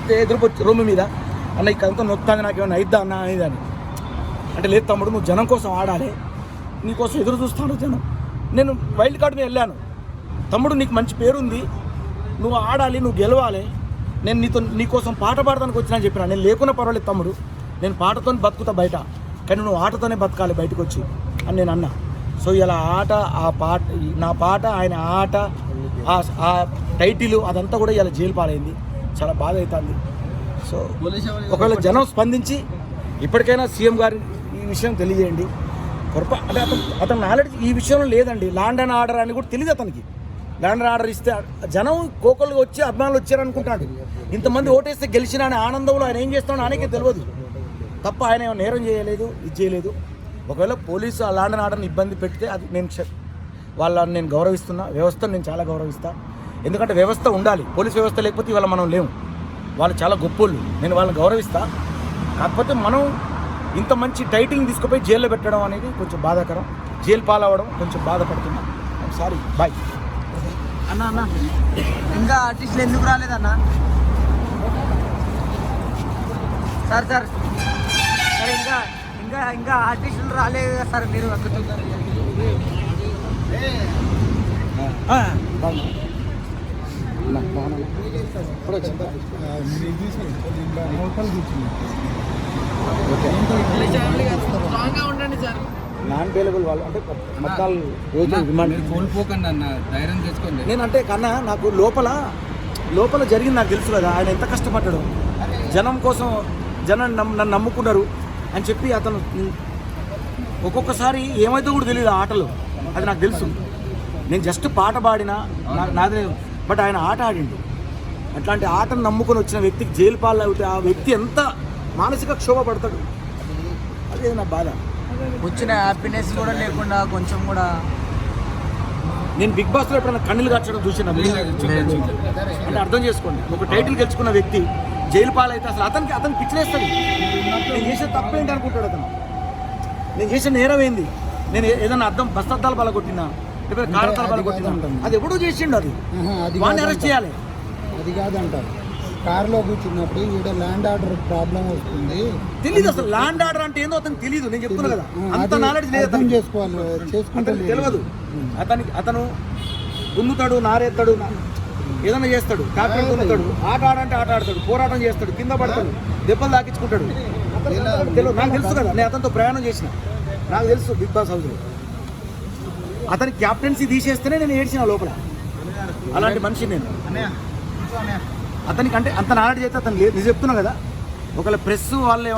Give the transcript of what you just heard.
అయితే ఎదురుకొచ్చి రూమ్ మీద అన్న ఇక్కడంతా నొత్తాంది, నాకు ఏమైనా అయిద్దా అన్న అనేది అని అంటే, లేదు తమ్ముడు నువ్వు జనం కోసం ఆడాలి, నీకోసం ఎదురు చూస్తాను జనం. నేను వైల్డ్ కార్డ్ మీద వెళ్ళాను, తమ్ముడు నీకు మంచి పేరుంది, నువ్వు ఆడాలి, నువ్వు గెలవాలి, నేను నీకోసం పాట పాడటానికి వచ్చినా అని చెప్పిన. నేను లేకున్నా పర్వాలేదు తమ్ముడు, నేను పాటతో బతుకుతా బయట, కానీ నువ్వు ఆటతోనే బతకాలి బయటకు వచ్చి అని నేను అన్నా. సో ఇలా ఆట, ఆ పాట, నా పాట, ఆయన ఆట, ఆ టైటిల్ అదంతా కూడా ఇలా జైలు పాలైంది. చాలా బాధ అవుతుంది. సో ఒకవేళ జనం స్పందించి ఇప్పటికైనా సీఎం గారి ఈ విషయం తెలియజేయండి. అంటే అతను నాలెడ్జ్ ఈ విషయంలో లేదండి. ల్యాండ్ అండ్ ఆర్డర్ అని కూడా తెలియదు అతనికి. ల్యాండ్ అండ్ ఆర్డర్ ఇస్తే జనం కోకలుగా వచ్చి అభిమానులు వచ్చారనుకుంటాడు. ఇంతమంది ఓటేస్తే గెలిచిన అనే ఆనందంలో ఆయన ఏం చేస్తాడో ఆయనకే తెలియదు తప్ప ఆయన ఏమో నేరం చేయలేదు, ఇది చేయలేదు. ఒకవేళ పోలీసు ఆ ల్యాండ్ అండ్ ఆర్డర్ని ఇబ్బంది పెడితే అది వాళ్ళని నేను గౌరవిస్తున్నా, వ్యవస్థను నేను చాలా గౌరవిస్తాను. ఎందుకంటే వ్యవస్థ ఉండాలి, పోలీస్ వ్యవస్థ లేకపోతే ఇవాళ మనం లేము. వాళ్ళు చాలా గొప్పోళ్ళు, నేను వాళ్ళని గౌరవిస్తా. కాకపోతే మనం ఇంత మంచి టైటిల్ని తీసుకుపోయి జైల్లో పెట్టడం అనేది కొంచెం బాధాకరం. జైలు పాలవ్వడం కొంచెం బాధపడుతున్నా. Sorry, bye. అన్న ఇంకా ఆర్టిస్టులు ఎందుకు రాలేదన్నా? సార్ సార్ సరే, ఇంకా ఇంకా ఇంకా ఆర్టిస్టులు రాలేదు కదా సార్, మీరు అక్కుతున్నారు. నాన్ అవైలబుల్ వాళ్ళు అంటే మొత్తాలు రోజు డిమాండ్ కోల్పోకండి అన్న, ధైర్యం తెచ్చుకోండి. నేనంటే కన్నా నాకు లోపల జరిగింది నాకు తెలుసు కదా, ఆయన ఎంత కష్టపడ్డాడు జనం కోసం. జనం నన్ను నమ్ముకున్నారు అని చెప్పి అతను ఒక్కొక్కసారి ఏమైతే కూడా తెలియదు ఆటలు, అది నాకు తెలుసు. నేను జస్ట్ పాట పాడినా నాదే, బట్ ఆయన ఆట ఆడిండు. అట్లాంటి ఆటను నమ్ముకొని వచ్చిన వ్యక్తికి జైలు పాలు అవుతే ఆ వ్యక్తి ఎంత మానసిక క్షోభ పడతాడు, అదే నా బాధ. వచ్చిన హ్యాపీనెస్ కూడా లేకుండా కొంచెం కూడా. నేను బిగ్ బాస్లో ఎప్పుడైనా కన్నులు కార్చడం చూసిన అంటే అర్థం చేసుకోండి. ఒక టైటిల్ గెలుచుకున్న వ్యక్తి జైలు పాలైతే అసలు అతనికి పిచ్చిలేస్తుంది. నేను చేసే తప్పేంటి అనుకుంటాడు అతను. నేను చేసే నేరం ఏంది, నేను ఏదైనా బస్తద్దాలు బలగొట్టినా లేకపోతే కారతాలు బలగొట్టినా అది ఎప్పుడూ చేసిండు. అది వాడిని అరెస్ట్ చేయాలి. అది కాదంటారు, కారులో కూర్చున్నప్పుడు ఇక్కడ ల్యాండ్ ఆర్డర్ ప్రాబ్లం వస్తుంది. తెలీదు అసలు ల్యాండ్ ఆర్డర్ అంటే ఏందో అతనికి తెలీదు. నేను చెప్తున్నా కదా, అంత నాలెడ్జ్ లేదు అతను. చేసుకుంటే తెలియదు. అతను గుందుతాడు, నారెత్తాడు, ఏదైనా చేస్తాడు, కాపీ గుందుతాడు, ఆట ఆడంటే ఆట ఆడతాడు, పోరాటం చేస్తాడు, కింద పడతాడు, దెబ్బలు తాకించుకుంటాడు. తెలియదు, నాకు తెలుసు కదా, నేను అతనితో ప్రయాణం చేసిన, నాకు తెలుసు. బిగ్ బాస్ హౌస్లో అతని క్యాప్టెన్సీ తీసేస్తేనే నేను ఏడ్చిన లోపల. అలాంటి మనిషి నేను. అతనికి అంటే అంత నాలెడ్జ్ అయితే అతను లేదు. నేను చెప్తున్నా కదా, ఒకవేళ ప్రెస్ వాళ్ళే